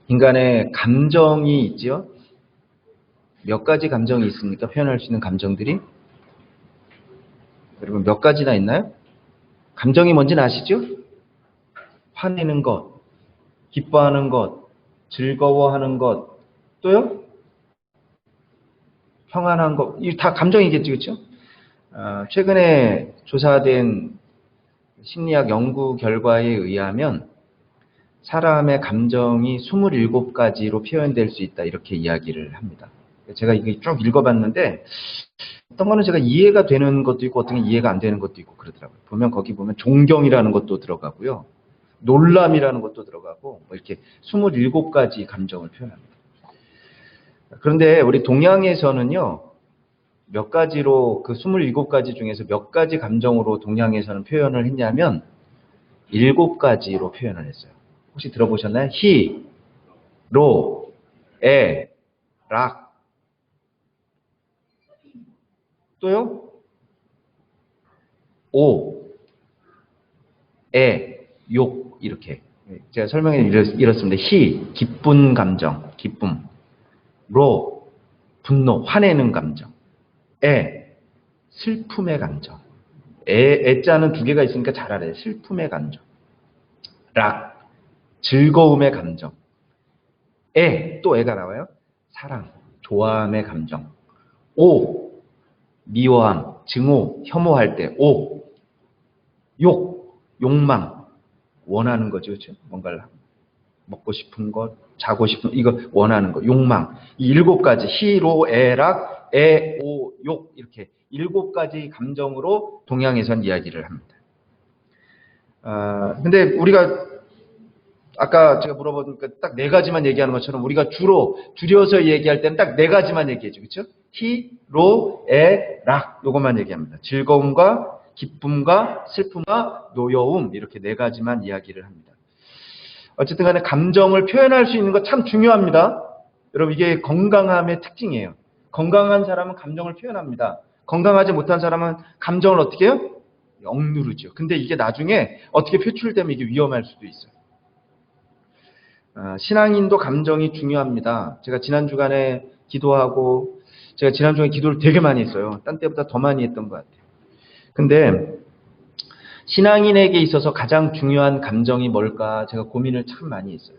인간의 감정이 있죠. 몇 가지 감정이 있습니까? 표현할 수 있는 감정들이? 여러분 몇 가지나 있나요? 감정이 뭔지는 아시죠? 화내는 것, 기뻐하는 것, 즐거워하는 것, 또요? 평안한 것, 이게 다 감정이겠죠, 그렇죠? 최근에 조사된 심리학 연구 결과에 의하면 사람의 감정이 27가지로 표현될 수 있다, 이렇게 이야기를 합니다. 제가 이게 쭉 읽어봤는데 어떤 거는 제가 이해가 되는 것도 있고 어떤 게 이해가 안 되는 것도 있고 그러더라고요. 거기 보면 존경이라는 것도 들어가고요. 놀람이라는 것도 들어가고 뭐 이렇게 27가지 감정을 표현합니다. 그런데 우리 동양에서는요. 몇 가지로 그 27가지 중에서 몇 가지 감정으로 동양에서는 표현을 했냐면 7가지로 표현을 했어요. 혹시 들어보셨나요? 히, 로, 에, 락. 또요? 오, 에, 욕. 이렇게. 제가 설명해 이렇습니다. 히, 기쁜 감정, 기쁨. 로, 분노, 화내는 감정. 에, 슬픔의 감정. 애자는 2개가 있으니까 잘 알아요. 슬픔의 감정. 락, 즐거움의 감정. 또 애가 나와요. 사랑, 좋아함의 감정. 오, 미워함, 증오, 혐오할 때. 오, 욕, 욕망, 원하는 거죠. 그렇죠? 뭔가를 먹고 싶은 것, 자고 싶은 이거 원하는 거, 욕망. 이 7가지 희로, 애락, 오, 욕 이렇게 7가지 감정으로 동양에선 이야기를 합니다. 근데 우리가 아까 제가 물어보니까 딱 4가지만 얘기하는 것처럼 우리가 주로 줄여서 얘기할 때는 딱 4가지만 얘기해죠. 그렇죠? 히, 로, 에, 락 요것만 얘기합니다. 즐거움과 기쁨과 슬픔과 노여움 이렇게 4가지만 이야기를 합니다. 어쨌든 간에 감정을 표현할 수 있는 거 참 중요합니다. 여러분 이게 건강함의 특징이에요. 건강한 사람은 감정을 표현합니다. 건강하지 못한 사람은 감정을 어떻게 해요? 억누르죠. 근데 이게 나중에 어떻게 표출되면 이게 위험할 수도 있어요. 신앙인도 감정이 중요합니다. 제가 지난 주간에 기도하고 제가 지난 주에 기도를 되게 많이 했어요. 딴 때보다 더 많이 했던 것 같아요. 근데 신앙인에게 있어서 가장 중요한 감정이 뭘까 제가 고민을 참 많이 했어요.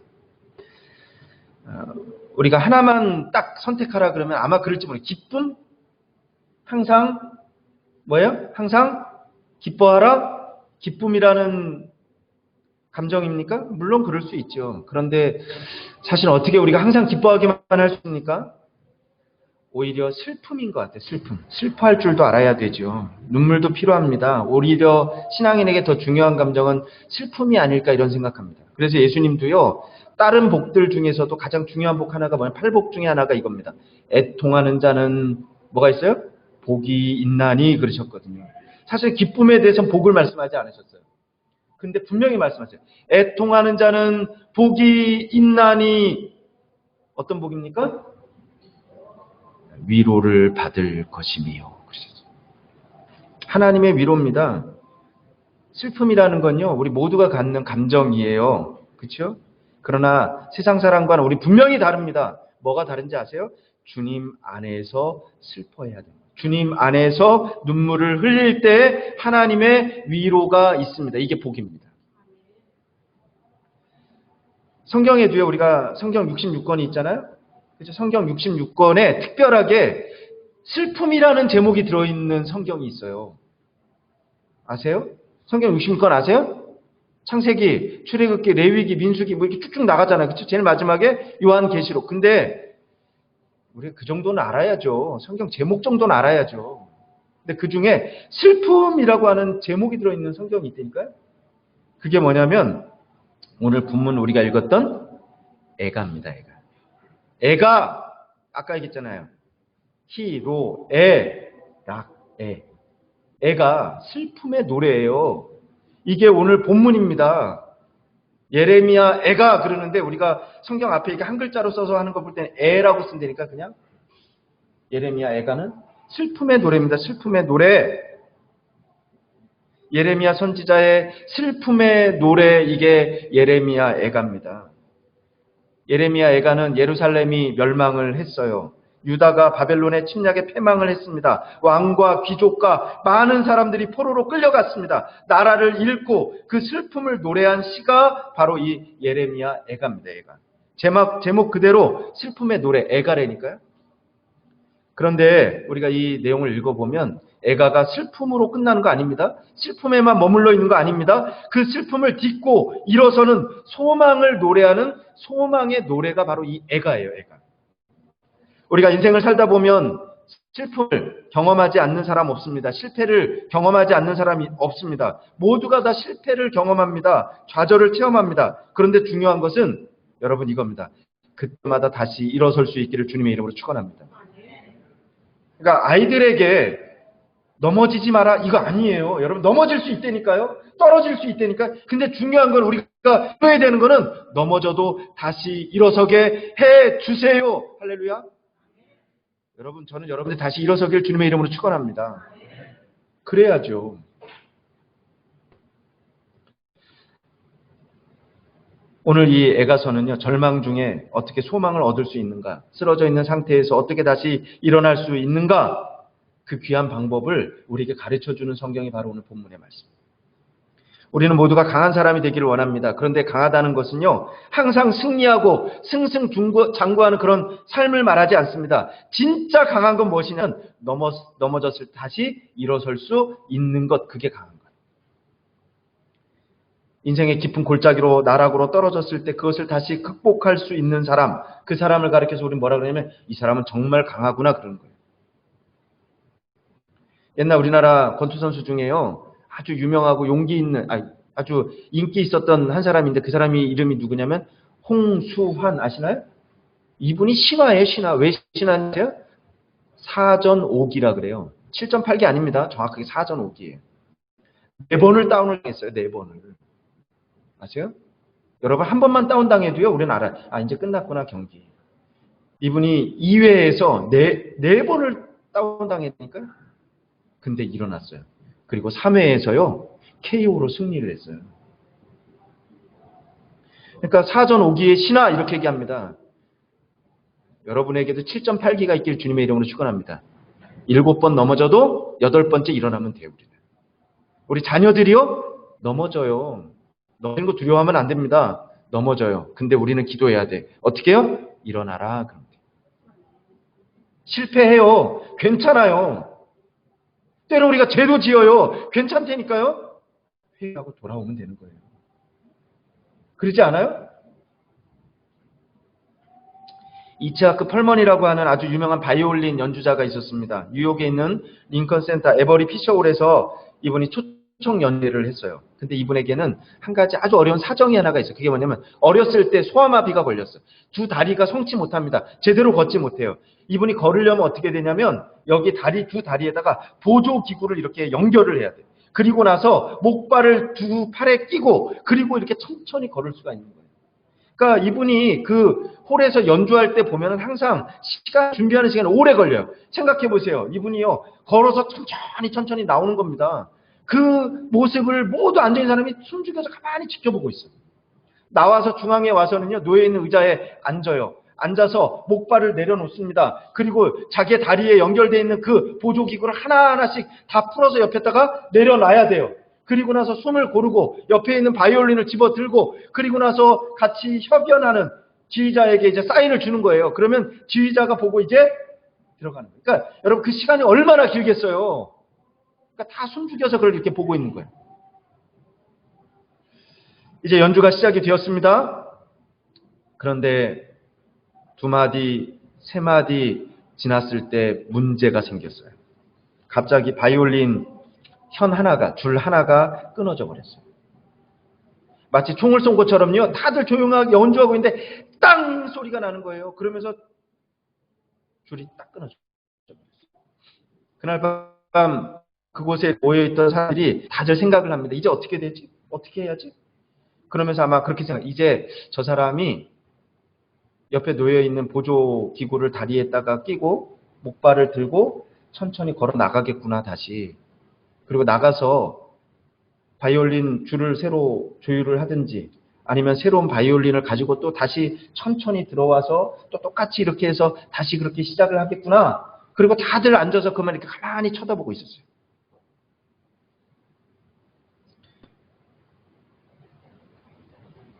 우리가 하나만 딱 선택하라 그러면 아마 그럴지 모르겠어요. 기쁨? 항상 뭐예요? 항상 기뻐하라? 기쁨이라는 감정입니까? 물론 그럴 수 있죠. 그런데 사실 어떻게 우리가 항상 기뻐하기만 할 수 있습니까? 오히려 슬픔인 것 같아요. 슬픔. 슬퍼할 줄도 알아야 되죠. 눈물도 필요합니다. 오히려 신앙인에게 더 중요한 감정은 슬픔이 아닐까 이런 생각합니다. 그래서 예수님도요. 다른 복들 중에서도 가장 중요한 복 하나가 뭐냐? 8복 중에 하나가 이겁니다. 애통하는 자는 뭐가 있어요? 복이 있나니 그러셨거든요. 사실 기쁨에 대해서는 복을 말씀하지 않으셨어요. 근데 분명히 말씀하세요. 애통하는 자는 복이 있나니 어떤 복입니까? 위로를 받을 것이며 그러셨어요. 하나님의 위로입니다. 슬픔이라는 건요. 우리 모두가 갖는 감정이에요. 그렇죠? 그러나 세상 사람과는 우리 분명히 다릅니다. 뭐가 다른지 아세요? 주님 안에서 슬퍼해야 됩니다. 주님 안에서 눈물을 흘릴 때 하나님의 위로가 있습니다. 이게 복입니다. 성경에도요. 우리가 성경 66권이 있잖아요. 그렇죠? 성경 66권에 특별하게 슬픔이라는 제목이 들어있는 성경이 있어요. 아세요? 성경 66권 아세요? 창세기, 출애굽기, 레위기, 민수기 뭐 이렇게 쭉쭉 나가잖아요. 그렇죠? 제일 마지막에 요한계시록. 근데 우리가 그 정도는 알아야죠. 성경 제목 정도는 알아야죠. 근데 그 중에 슬픔이라고 하는 제목이 들어있는 성경이 있다니까요. 그게 뭐냐면 오늘 본문 우리가 읽었던 애가입니다. 애가 아까 얘기했잖아요. 히, 로, 에, 락, 애. 애가 슬픔의 노래예요. 이게 오늘 본문입니다. 예레미야 애가 그러는데 우리가 성경 앞에 이렇게 한 글자로 써서 하는 거 볼 때는 애라고 쓴다니까 그냥. 예레미야 애가는 슬픔의 노래입니다. 슬픔의 노래. 예레미야 선지자의 슬픔의 노래 이게 예레미야 애가입니다. 예레미야 애가는 예루살렘이 멸망을 했어요. 유다가 바벨론의 침략에 패망을 했습니다. 왕과 귀족과 많은 사람들이 포로로 끌려갔습니다. 나라를 잃고 그 슬픔을 노래한 시가 바로 이 예레미야 애가입니다. 애가. 제목 그대로 슬픔의 노래 애가라니까요. 그런데 우리가 이 내용을 읽어보면 애가가 슬픔으로 끝나는 거 아닙니다. 슬픔에만 머물러 있는 거 아닙니다. 그 슬픔을 딛고 일어서는 소망을 노래하는 소망의 노래가 바로 이 애가예요. 애가. 우리가 인생을 살다 보면 슬픔을 경험하지 않는 사람 없습니다. 실패를 경험하지 않는 사람이 없습니다. 모두가 다 실패를 경험합니다. 좌절을 체험합니다. 그런데 중요한 것은 여러분 이겁니다. 그때마다 다시 일어설 수 있기를 주님의 이름으로 축원합니다. 그러니까 아이들에게 넘어지지 마라 이거 아니에요. 여러분 넘어질 수 있다니까요. 떨어질 수 있다니까. 근데 중요한 건 우리가 해야 되는 거는 넘어져도 다시 일어서게 해 주세요. 할렐루야. 여러분 저는 여러분들 다시 일어서길 주님의 이름으로 축원합니다. 그래야죠. 오늘 이 애가서는요, 절망 중에 어떻게 소망을 얻을 수 있는가, 쓰러져 있는 상태에서 어떻게 다시 일어날 수 있는가, 그 귀한 방법을 우리에게 가르쳐주는 성경이 바로 오늘 본문의 말씀입니다. 우리는 모두가 강한 사람이 되기를 원합니다. 그런데 강하다는 것은요, 항상 승리하고 승승장구하는 그런 삶을 말하지 않습니다. 진짜 강한 건 무엇이냐면 넘어졌을 때 다시 일어설 수 있는 것, 그게 강한 거예요. 인생의 깊은 골짜기로 나락으로 떨어졌을 때 그것을 다시 극복할 수 있는 사람, 그 사람을 가리켜서 우리는 뭐라 그러냐면 이 사람은 정말 강하구나 그러는 거예요. 옛날 우리나라 권투 선수 중에요, 아주 유명하고 용기 있는, 아주 인기 있었던 한 사람인데 그 사람이 이름이 누구냐면 홍수환 아시나요? 이분이 신화예요, 신화. 왜 신화인데요? 사전 5기라 그래요. 7.8기 아닙니다. 정확하게 사전 5기예요. 4번을 다운을 했어요, 4번을. 아세요? 여러분 한 번만 다운당해도요, 우리는 알아요. 이제 끝났구나, 경기. 이분이 2회에서 4번을 다운당했으니까 근데 일어났어요. 그리고 3회에서요, KO로 승리를 했어요. 그러니까 사전 5기의 신화 이렇게 얘기합니다. 여러분에게도 7.8기가 있길 주님의 이름으로 축원합니다. 7번 넘어져도 8번째 일어나면 돼요. 우리 자녀들이요, 넘어져요. 넘어지는 거 두려워하면 안 됩니다. 넘어져요. 근데 우리는 기도해야 돼. 어떻게 해요? 일어나라. 그럼 돼. 실패해요. 괜찮아요. 때로 우리가 죄도 지어요. 괜찮다니까요. 회개하고 돌아오면 되는 거예요. 그러지 않아요? 이츠하크 펄먼이라고 하는 아주 유명한 바이올린 연주자가 있었습니다. 뉴욕에 있는 링컨 센터 에버리 피셔홀에서 이분이 초청 연주를 했어요. 근데 이분에게는 한 가지 아주 어려운 사정이 하나가 있어요. 그게 뭐냐면 어렸을 때 소아마비가 걸렸어요. 두 다리가 성치 못합니다. 제대로 걷지 못해요. 이분이 걸으려면 어떻게 되냐면 여기 두 다리에다가 보조기구를 이렇게 연결을 해야 돼요. 그리고 나서 목발을 두 팔에 끼고 그리고 이렇게 천천히 걸을 수가 있는 거예요. 그러니까 이분이 그 홀에서 연주할 때 보면은 항상 준비하는 시간이 오래 걸려요. 생각해 보세요. 이분이요, 걸어서 천천히 나오는 겁니다. 그 모습을 모두 앉아있는 사람이 숨죽여서 가만히 지켜보고 있어요. 나와서 중앙에 와서는요, 놓여있는 의자에 앉아요. 앉아서 목발을 내려놓습니다. 그리고 자기의 다리에 연결되어 있는 그 보조기구를 하나하나씩 다 풀어서 옆에다가 내려놔야 돼요. 그리고 나서 숨을 고르고 옆에 있는 바이올린을 집어 들고 그리고 나서 같이 협연하는 지휘자에게 이제 사인을 주는 거예요. 그러면 지휘자가 보고 이제 들어가는 거예요. 그러니까 여러분 그 시간이 얼마나 길겠어요. 그러니까 다 숨죽여서 그걸 이렇게 보고 있는 거예요. 이제 연주가 시작이 되었습니다. 그런데 2마디, 3마디 지났을 때 문제가 생겼어요. 갑자기 바이올린 줄 하나가 끊어져 버렸어요. 마치 총을 쏜 것처럼요, 다들 조용하게 연주하고 있는데 땅 소리가 나는 거예요. 그러면서 줄이 딱 끊어져 버렸어요. 그날 밤 그곳에 모여있던 사람들이 다들 생각을 합니다. 이제 어떻게 되지? 어떻게 해야지? 그러면서 아마 그렇게 이제 저 사람이 옆에 놓여있는 보조기구를 다리에다가 끼고 목발을 들고 천천히 걸어 나가겠구나 다시. 그리고 나가서 바이올린 줄을 새로 조율을 하든지 아니면 새로운 바이올린을 가지고 또 다시 천천히 들어와서 또 똑같이 이렇게 해서 다시 그렇게 시작을 하겠구나. 그리고 다들 앉아서 그만 이렇게 가만히 쳐다보고 있었어요.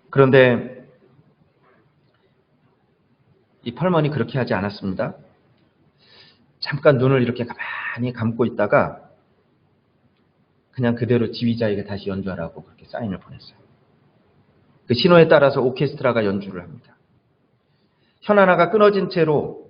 그런데 이 펄먼이 그렇게 하지 않았습니다. 잠깐 눈을 이렇게 가만히 감고 있다가 그냥 그대로 지휘자에게 다시 연주하라고 그렇게 사인을 보냈어요. 그 신호에 따라서 오케스트라가 연주를 합니다. 현 하나가 끊어진 채로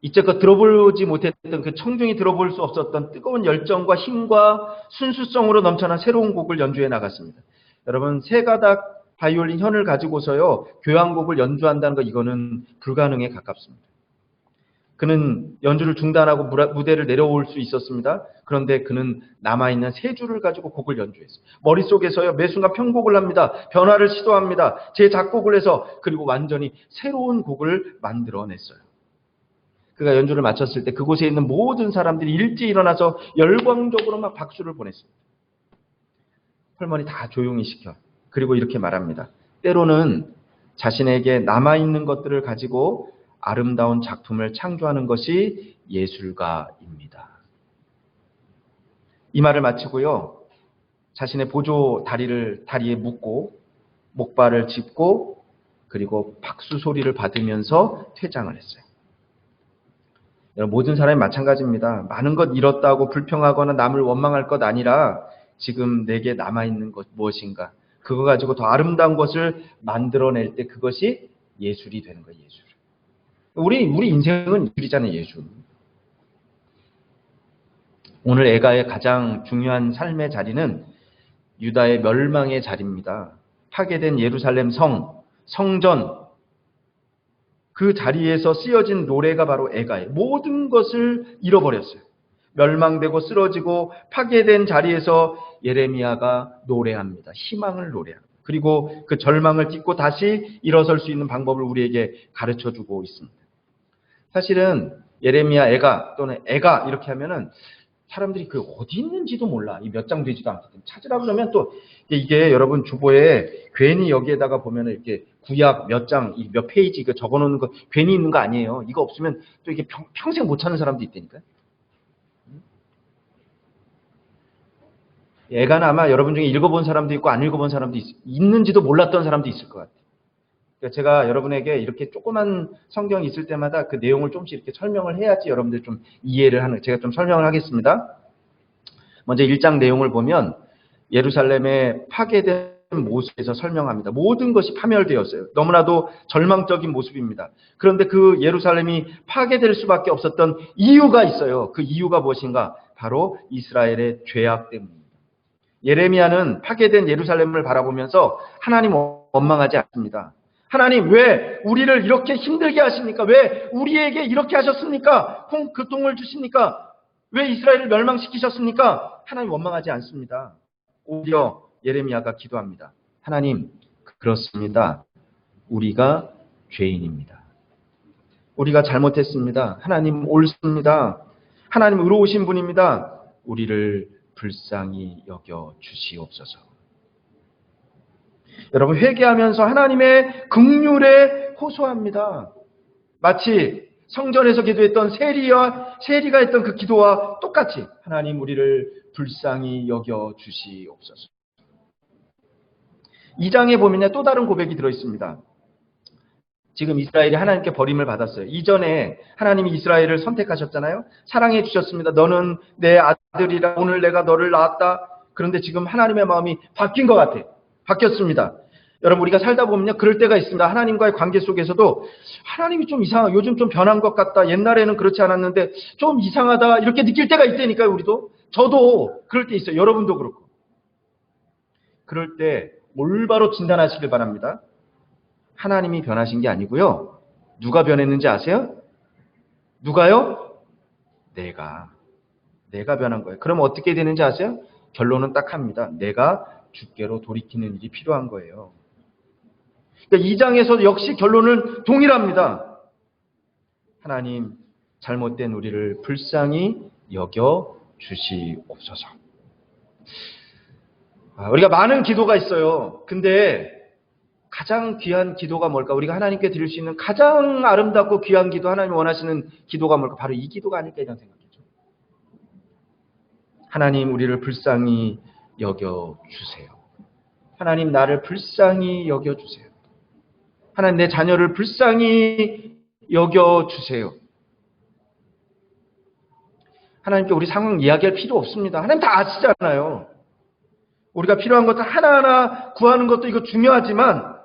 이제껏 들어보지 못했던 그 청중이 들어볼 수 없었던 뜨거운 열정과 힘과 순수성으로 넘쳐난 새로운 곡을 연주해 나갔습니다. 여러분, 세 가닥 바이올린 현을 가지고서요 교향곡을 연주한다는 거 이거는 불가능에 가깝습니다. 그는 연주를 중단하고 무대를 내려올 수 있었습니다. 그런데 그는 남아있는 세 줄을 가지고 곡을 연주했어요. 머릿속에서요 매 순간 편곡을 합니다. 변화를 시도합니다. 재작곡을 해서 그리고 완전히 새로운 곡을 만들어냈어요. 그가 연주를 마쳤을 때 그곳에 있는 모든 사람들이 일찍 일어나서 열광적으로 막 박수를 보냈습니다. 펄먼이 다 조용히 시켜. 그리고 이렇게 말합니다. 때로는 자신에게 남아있는 것들을 가지고 아름다운 작품을 창조하는 것이 예술가입니다. 이 말을 마치고요. 자신의 보조 다리에 묶고 목발을 짚고 그리고 박수 소리를 받으면서 퇴장을 했어요. 모든 사람이 마찬가지입니다. 많은 것 잃었다고 불평하거나 남을 원망할 것 아니라 지금 내게 남아있는 것 무엇인가 그거 가지고 더 아름다운 것을 만들어낼 때 그것이 예술이 되는 거예요. 예술. 우리 인생은 예술이잖아요. 예술. 오늘 애가의 가장 중요한 삶의 자리는 유다의 멸망의 자리입니다. 파괴된 예루살렘 성전 그 자리에서 쓰여진 노래가 바로 애가의 모든 것을 잃어버렸어요. 멸망되고 쓰러지고 파괴된 자리에서 예레미야가 노래합니다. 희망을 노래합니다. 그리고 그 절망을 딛고 다시 일어설 수 있는 방법을 우리에게 가르쳐주고 있습니다. 사실은 예레미야 애가 또는 애가 이렇게 하면은 사람들이 그 어디 있는지도 몰라. 이 몇 장 되지도 않거든. 찾으라 그러면 또 이게 여러분 주보에 괜히 여기에다가 보면은 이렇게 구약 몇 장, 몇 페이지 이거 적어 놓는 거 괜히 있는 거 아니에요. 이거 없으면 또 이게 평생 못 찾는 사람도 있다니까요. 애가는 아마 여러분 중에 읽어본 사람도 있고 안 읽어본 사람도 있는지도 몰랐던 사람도 있을 것 같아요. 그러니까 제가 여러분에게 이렇게 조그만 성경이 있을 때마다 그 내용을 조금씩 이렇게 설명을 해야지 여러분들 좀 이해를 하는, 제가 좀 설명을 하겠습니다. 먼저 1장 내용을 보면 예루살렘의 파괴된 모습에서 설명합니다. 모든 것이 파멸되었어요. 너무나도 절망적인 모습입니다. 그런데 그 예루살렘이 파괴될 수밖에 없었던 이유가 있어요. 그 이유가 무엇인가? 바로 이스라엘의 죄악 때문입니다. 예레미야는 파괴된 예루살렘을 바라보면서 하나님 원망하지 않습니다. 하나님 왜 우리를 이렇게 힘들게 하십니까? 왜 우리에게 이렇게 하셨습니까? 그 똥을 주십니까? 왜 이스라엘을 멸망시키셨습니까? 하나님 원망하지 않습니다. 오히려 예레미야가 기도합니다. 하나님, 그렇습니다. 우리가 죄인입니다. 우리가 잘못했습니다. 하나님 옳습니다. 하나님 의로우신 분입니다. 우리를 불쌍히 여겨 주시옵소서. 여러분 회개하면서 하나님의 긍휼에 호소합니다. 마치 성전에서 기도했던 세리가 했던 그 기도와 똑같이 하나님 우리를 불쌍히 여겨 주시옵소서. 2장에 보면 또 다른 고백이 들어있습니다. 지금 이스라엘이 하나님께 버림을 받았어요. 이전에 하나님이 이스라엘을 선택하셨잖아요. 사랑해 주셨습니다. 너는 내 아들이라 오늘 내가 너를 낳았다. 그런데 지금 하나님의 마음이 바뀐 것 같아요. 바뀌었습니다. 여러분 우리가 살다 보면요 그럴 때가 있습니다. 하나님과의 관계 속에서도 하나님이 좀 이상하고 요즘 좀 변한 것 같다. 옛날에는 그렇지 않았는데 좀 이상하다 이렇게 느낄 때가 있다니까요. 우리도. 저도 그럴 때 있어요. 여러분도 그렇고. 그럴 때 올바로 진단하시길 바랍니다. 하나님이 변하신 게 아니고요. 누가 변했는지 아세요? 누가요? 내가 변한 거예요. 그럼 어떻게 되는지 아세요? 결론은 딱 합니다. 내가 주께로 돌이키는 일이 필요한 거예요. 그러니까 2장에서 역시 결론은 동일합니다. 하나님, 잘못된 우리를 불쌍히 여겨 주시옵소서. 우리가 많은 기도가 있어요. 근데 가장 귀한 기도가 뭘까? 우리가 하나님께 드릴 수 있는 가장 아름답고 귀한 기도, 하나님이 원하시는 기도가 뭘까? 바로 이 기도가 아닐까 이런 생각이죠. 하나님, 우리를 불쌍히 여겨주세요. 하나님, 나를 불쌍히 여겨주세요. 하나님, 내 자녀를 불쌍히 여겨주세요. 하나님께 우리 상황 이야기할 필요 없습니다. 하나님 다 아시잖아요. 우리가 필요한 것들 하나하나 구하는 것도 이거 중요하지만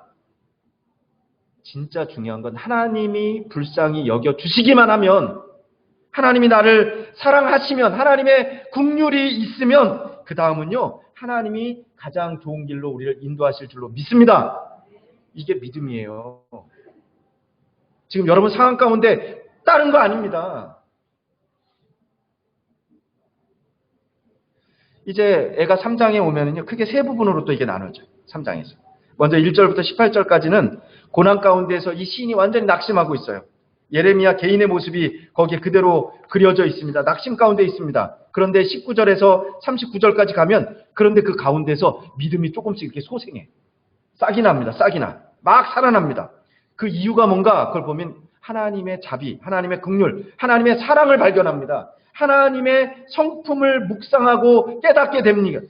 진짜 중요한 건 하나님이 불쌍히 여겨주시기만 하면, 하나님이 나를 사랑하시면, 하나님의 긍휼이 있으면 그 다음은요, 하나님이 가장 좋은 길로 우리를 인도하실 줄로 믿습니다. 이게 믿음이에요. 지금 여러분 상황 가운데 다른 거 아닙니다. 이제 애가 3장에 오면은요, 크게 세 부분으로 또 이게 나눠져요. 3장에서. 먼저 1절부터 18절까지는 고난 가운데서 이 시인이 완전히 낙심하고 있어요. 예레미야 개인의 모습이 거기에 그대로 그려져 있습니다. 낙심 가운데 있습니다. 그런데 19절에서 39절까지 가면, 그런데 그 가운데서 믿음이 조금씩 이렇게 소생해. 싹이 납니다. 싹이 나. 막 살아납니다. 그 이유가 뭔가 그걸 보면 하나님의 자비, 하나님의 긍휼, 하나님의 사랑을 발견합니다. 하나님의 성품을 묵상하고 깨닫게 됩니다.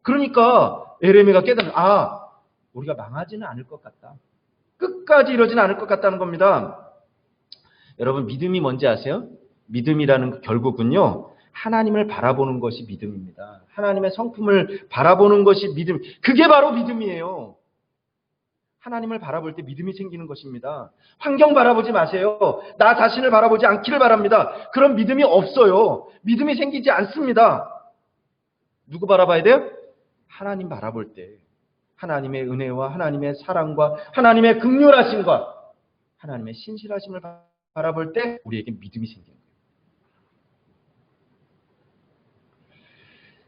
그러니까 예레미야가 깨닫는, 우리가 망하지는 않을 것 같다. 끝까지 이러지는 않을 것 같다는 겁니다. 여러분, 믿음이 뭔지 아세요? 믿음이라는 결국은요, 하나님을 바라보는 것이 믿음입니다. 하나님의 성품을 바라보는 것이 믿음. 그게 바로 믿음이에요. 하나님을 바라볼 때 믿음이 생기는 것입니다. 환경 바라보지 마세요. 나 자신을 바라보지 않기를 바랍니다. 그런 믿음이 없어요. 믿음이 생기지 않습니다. 누구 바라봐야 돼요? 하나님 바라볼 때 하나님의 은혜와 하나님의 사랑과 하나님의 긍휼하심과 하나님의 신실하심을 바라볼 때 우리에게 믿음이 생기는 거예요.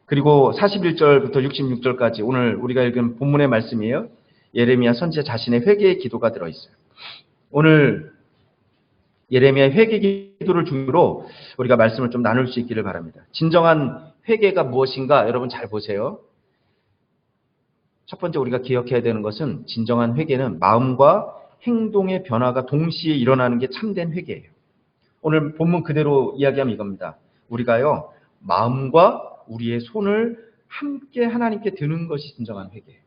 그리고 41절부터 66절까지 오늘 우리가 읽은 본문의 말씀이에요. 예레미야 선지자 자신의 회개의 기도가 들어있어요. 오늘 예레미야의 회개 기도를 중심으로 우리가 말씀을 좀 나눌 수 있기를 바랍니다. 진정한 회개가 무엇인가 여러분 잘 보세요. 첫 번째 우리가 기억해야 되는 것은, 진정한 회개는 마음과 행동의 변화가 동시에 일어나는 게 참된 회개예요. 오늘 본문 그대로 이야기하면 이겁니다. 우리가요, 마음과 우리의 손을 함께 하나님께 드는 것이 진정한 회개예요.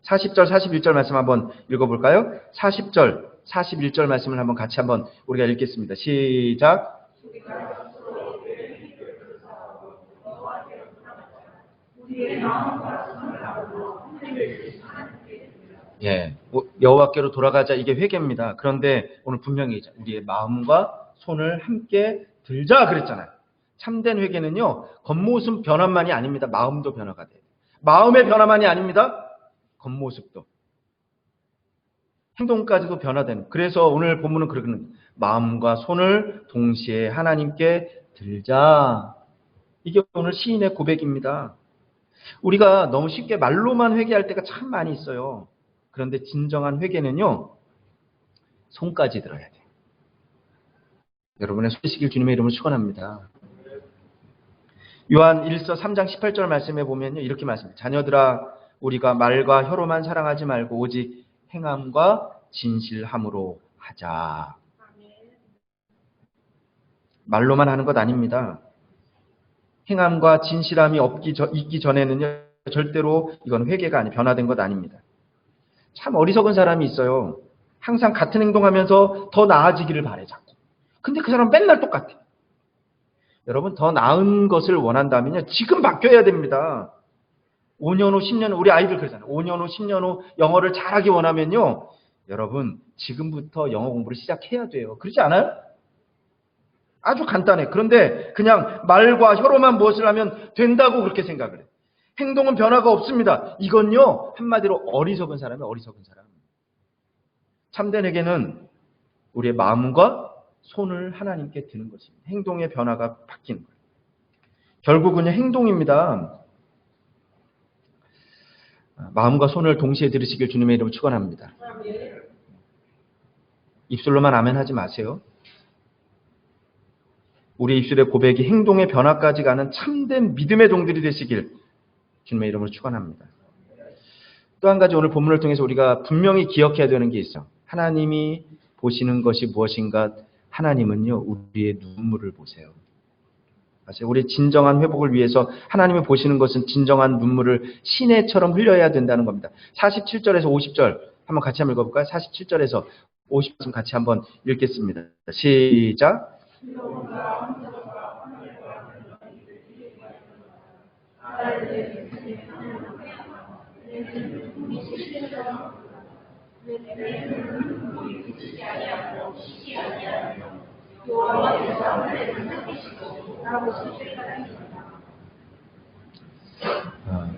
40절, 41절 말씀 한번 읽어볼까요? 40절, 41절 말씀을 한번 같이 한번 우리가 읽겠습니다. 시작. 예, 여호와께로 돌아가자, 이게 회개입니다. 그런데 오늘 분명히 우리의 마음과 손을 함께 들자 그랬잖아요. 참된 회개는요, 겉모습 변화만이 아닙니다. 마음도 변화가 돼요. 마음의 변화만이 아닙니다. 겉모습도, 행동까지도 변화되는. 그래서 오늘 본문은 그러는, 마음과 손을 동시에 하나님께 들자. 이게 오늘 시인의 고백입니다. 우리가 너무 쉽게 말로만 회개할 때가 참 많이 있어요. 그런데 진정한 회개는요, 손까지 들어야 돼요. 여러분의 손이시길 주님의 이름으로 축원합니다. 요한 1서 3장 18절 말씀에 보면요, 이렇게 말씀합니다. 자녀들아, 우리가 말과 혀로만 사랑하지 말고 오직 행함과 진실함으로 하자. 말로만 하는 것 아닙니다. 행함과 진실함이 있기 전에는요, 절대로 이건 회개가 아니, 변화된 것 아닙니다. 참 어리석은 사람이 있어요. 항상 같은 행동하면서 더 나아지기를 바래, 자꾸. 근데 그 사람은 맨날 똑같아. 여러분, 더 나은 것을 원한다면요, 지금 바뀌어야 됩니다. 5년 후, 10년 후, 우리 아이들 그러잖아요. 5년 후, 10년 후 영어를 잘하기 원하면요, 여러분, 지금부터 영어 공부를 시작해야 돼요. 그렇지 않아요? 아주 간단해. 그런데 그냥 말과 혀로만 무엇을 하면 된다고 그렇게 생각을 해요. 행동은 변화가 없습니다. 이건요, 한마디로 어리석은 사람이에요. 어리석은 사람. 참된 회개는 우리의 마음과 손을 하나님께 드는 것입니다. 행동의 변화가 바뀌는 거예요. 결국은 행동입니다. 마음과 손을 동시에 들으시길 주님의 이름으로 축원합니다. 입술로만 아멘 하지 마세요. 우리 입술의 고백이 행동의 변화까지 가는 참된 믿음의 종들이 되시길 주님의 이름으로 축원합니다. 또 한 가지 오늘 본문을 통해서 우리가 분명히 기억해야 되는 게 있어. 하나님이 보시는 것이 무엇인가? 하나님은요, 우리의 눈물을 보세요. 맞아요. 우리 진정한 회복을 위해서 하나님이 보시는 것은 진정한 눈물을 시내처럼 흘려야 된다는 겁니다. 47절에서 50절 한번 같이 한번 읽어볼까요? 47절에서 50절 같이 한번 읽겠습니다. 시작.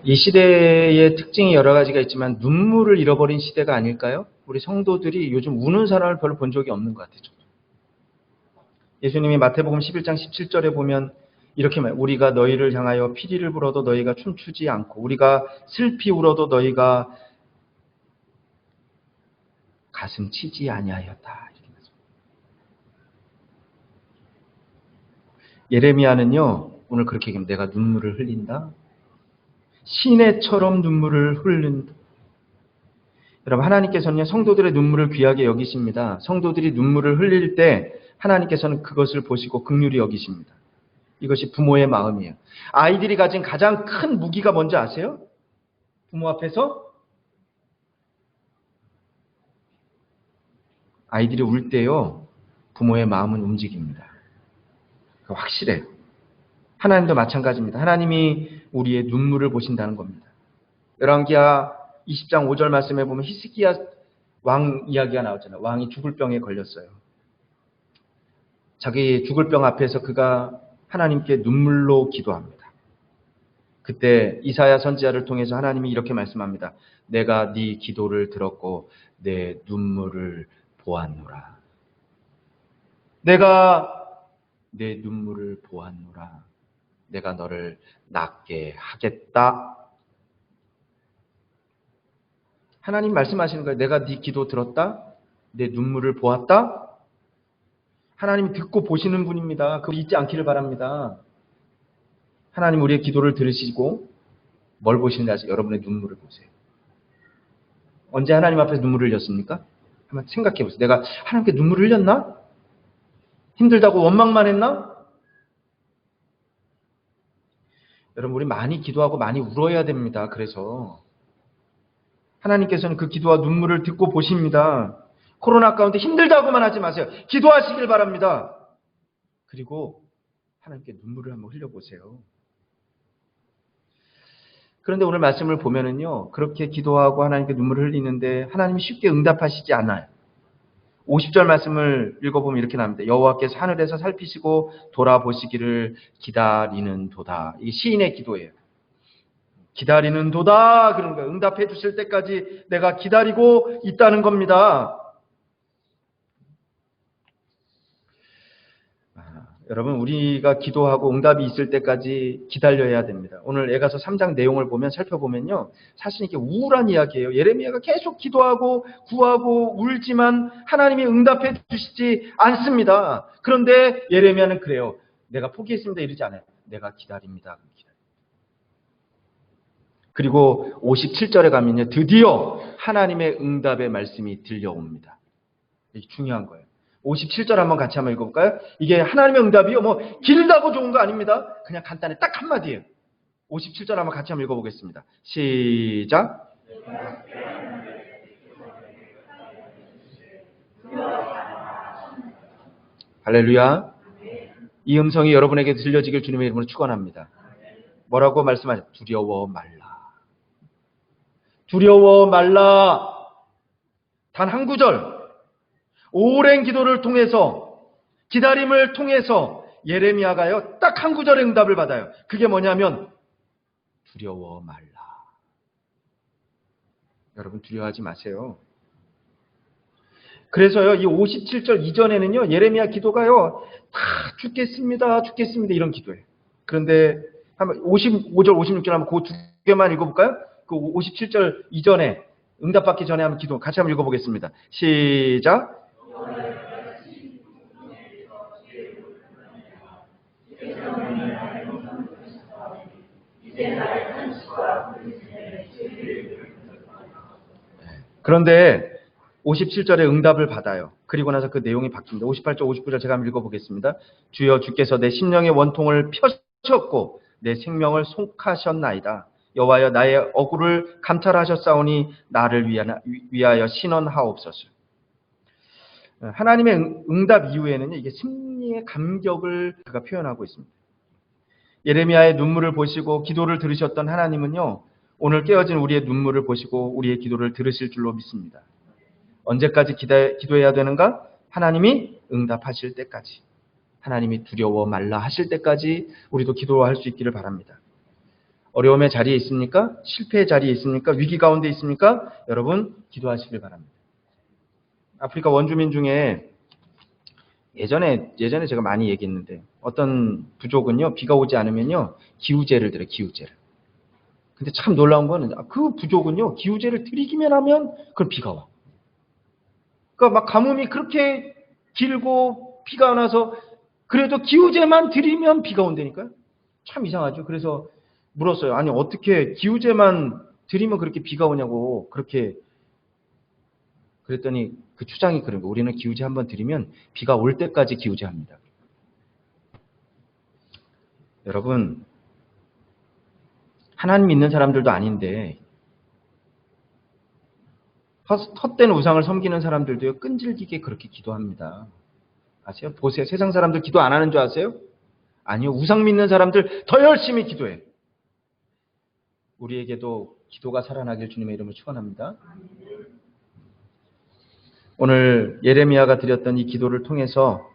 이 시대의 특징이 여러 가지가 있지만 눈물을 잃어버린 시대가 아닐까요? 우리 성도들이 요즘 우는 사람을 별로 본 적이 없는 것 같아요. 예수님이 마태복음 11장 17절에 보면 이렇게 말해요. 우리가 너희를 향하여 피리를 불어도 너희가 춤추지 않고 우리가 슬피 울어도 너희가 가슴 치지 아니하였다. 예레미야는요, 오늘 그렇게 얘기합니다. 내가 눈물을 흘린다. 시내처럼 눈물을 흘린다. 여러분, 하나님께서는요, 성도들의 눈물을 귀하게 여기십니다. 성도들이 눈물을 흘릴 때 하나님께서는 그것을 보시고 긍휼히 여기십니다. 이것이 부모의 마음이에요. 아이들이 가진 가장 큰 무기가 뭔지 아세요? 부모 앞에서 아이들이 울 때요, 부모의 마음은 움직입니다. 확실해요. 하나님도 마찬가지입니다. 하나님이 우리의 눈물을 보신다는 겁니다. 열왕기하 20장 5절 말씀에 보면 히스기야 왕 이야기가 나오잖아요. 왕이 죽을 병에 걸렸어요. 자기 죽을 병 앞에서 그가 하나님께 눈물로 기도합니다. 그때 이사야 선지자를 통해서 하나님이 이렇게 말씀합니다. 내가 네 기도를 들었고 내 눈물을 보았노라. 내가 내 눈물을 보았노라. 내가 너를 낫게 하겠다. 하나님 말씀하시는 거예요. 내가 네 기도 들었다. 내 눈물을 보았다. 하나님이 듣고 보시는 분입니다. 그거 잊지 않기를 바랍니다. 하나님 우리의 기도를 들으시고 뭘 보시는지 아세요? 여러분의 눈물을 보세요. 언제 하나님 앞에서 눈물을 흘렸습니까? 한번 생각해 보세요. 내가 하나님께 눈물을 흘렸나? 힘들다고 원망만 했나? 여러분, 우리 많이 기도하고 많이 울어야 됩니다. 그래서 하나님께서는 그 기도와 눈물을 듣고 보십니다. 코로나 가운데 힘들다고만 하지 마세요. 기도하시길 바랍니다. 그리고 하나님께 눈물을 한번 흘려보세요. 그런데 오늘 말씀을 보면은요, 그렇게 기도하고 하나님께 눈물을 흘리는데 하나님이 쉽게 응답하시지 않아요. 50절 말씀을 읽어보면 이렇게 나옵니다. 여호와께서 하늘에서 살피시고 돌아보시기를 기다리는 도다. 이게 시인의 기도예요. 기다리는 도다. 그런 거예요. 응답해 주실 때까지 내가 기다리고 있다는 겁니다. 여러분, 우리가 기도하고 응답이 있을 때까지 기다려야 됩니다. 오늘 에가서 3장 내용을 보면 살펴보면요, 사실 이게 우울한 이야기예요. 예레미야가 계속 기도하고 구하고 울지만 하나님이 응답해 주시지 않습니다. 그런데 예레미야는 그래요. 내가 포기했습니다 이러지 않아요. 내가 기다립니다. 그리고 57절에 가면요, 드디어 하나님의 응답의 말씀이 들려옵니다. 이게 중요한 거예요. 57절 한번 같이 한번 읽어볼까요? 이게 하나님의 응답이요, 뭐 길다고 좋은 거 아닙니다. 그냥 간단히 딱 한마디예요. 57절 한번 같이 한번 읽어보겠습니다. 시작. 할렐루야. 이 음성이 여러분에게 들려지길 주님의 이름으로 축원합니다. 뭐라고 말씀하셨죠? 두려워 말라. 두려워 말라. 단 한 구절. 오랜 기도를 통해서, 기다림을 통해서 예레미야가요, 딱 한 구절의 응답을 받아요. 그게 뭐냐면 두려워 말라. 여러분, 두려워하지 마세요. 그래서요, 이 57절 이전에는요, 예레미야 기도가요, 다 죽겠습니다, 죽겠습니다, 이런 기도예요. 그런데 한번 55절, 56절 한번 그 두 개만 읽어볼까요? 그 57절 이전에, 응답받기 전에 한번 기도 같이 한번 읽어보겠습니다. 시작. 그런데 57절에 응답을 받아요. 그리고 나서 그 내용이 바뀝니다. 58절, 59절 제가 한번 읽어보겠습니다. 주여 주께서 내 심령의 원통을 펴셨고 내 생명을 속하셨나이다. 여호와여 나의 억울을 감찰하셨사오니 나를 위하여 신원하옵소서. 하나님의 응답 이후에는 이게 승리의 감격을 그가 표현하고 있습니다. 예레미야의 눈물을 보시고 기도를 들으셨던 하나님은요, 오늘 깨어진 우리의 눈물을 보시고 우리의 기도를 들으실 줄로 믿습니다. 언제까지 기도해야 되는가? 하나님이 응답하실 때까지. 하나님이 두려워 말라 하실 때까지 우리도 기도할 수 있기를 바랍니다. 어려움의 자리에 있습니까? 실패의 자리에 있습니까? 위기 가운데 있습니까? 여러분 기도하시길 바랍니다. 아프리카 원주민 중에 예전에 제가 많이 얘기했는데 어떤 부족은요, 비가 오지 않으면요 기우제를 드려요. 기우제를. 근데 참 놀라운 거는 그 부족은요 기우제를 드리기만 하면 그럼 비가 와. 그러니까 막 가뭄이 그렇게 길고 비가 안 와서 그래도 기우제만 드리면 비가 온다니까요. 참 이상하죠. 그래서 물었어요. 아니 어떻게 기우제만 드리면 그렇게 비가 오냐고 그렇게. 그랬더니 그 추장이 그런 거. 우리는 기우제 한번 드리면 비가 올 때까지 기우제 합니다. 여러분, 하나님 믿는 사람들도 아닌데 헛된 우상을 섬기는 사람들도요 끈질기게 그렇게 기도합니다. 아세요? 보세요. 세상 사람들 기도 안 하는 줄 아세요? 아니요. 우상 믿는 사람들 더 열심히 기도해. 우리에게도 기도가 살아나길 주님의 이름으로 축원합니다. 오늘 예레미야가 드렸던 이 기도를 통해서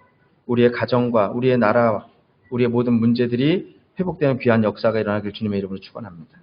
우리의 가정과 우리의 나라, 우리의 모든 문제들이 회복되는 귀한 역사가 일어나길 주님의 이름으로 축원합니다.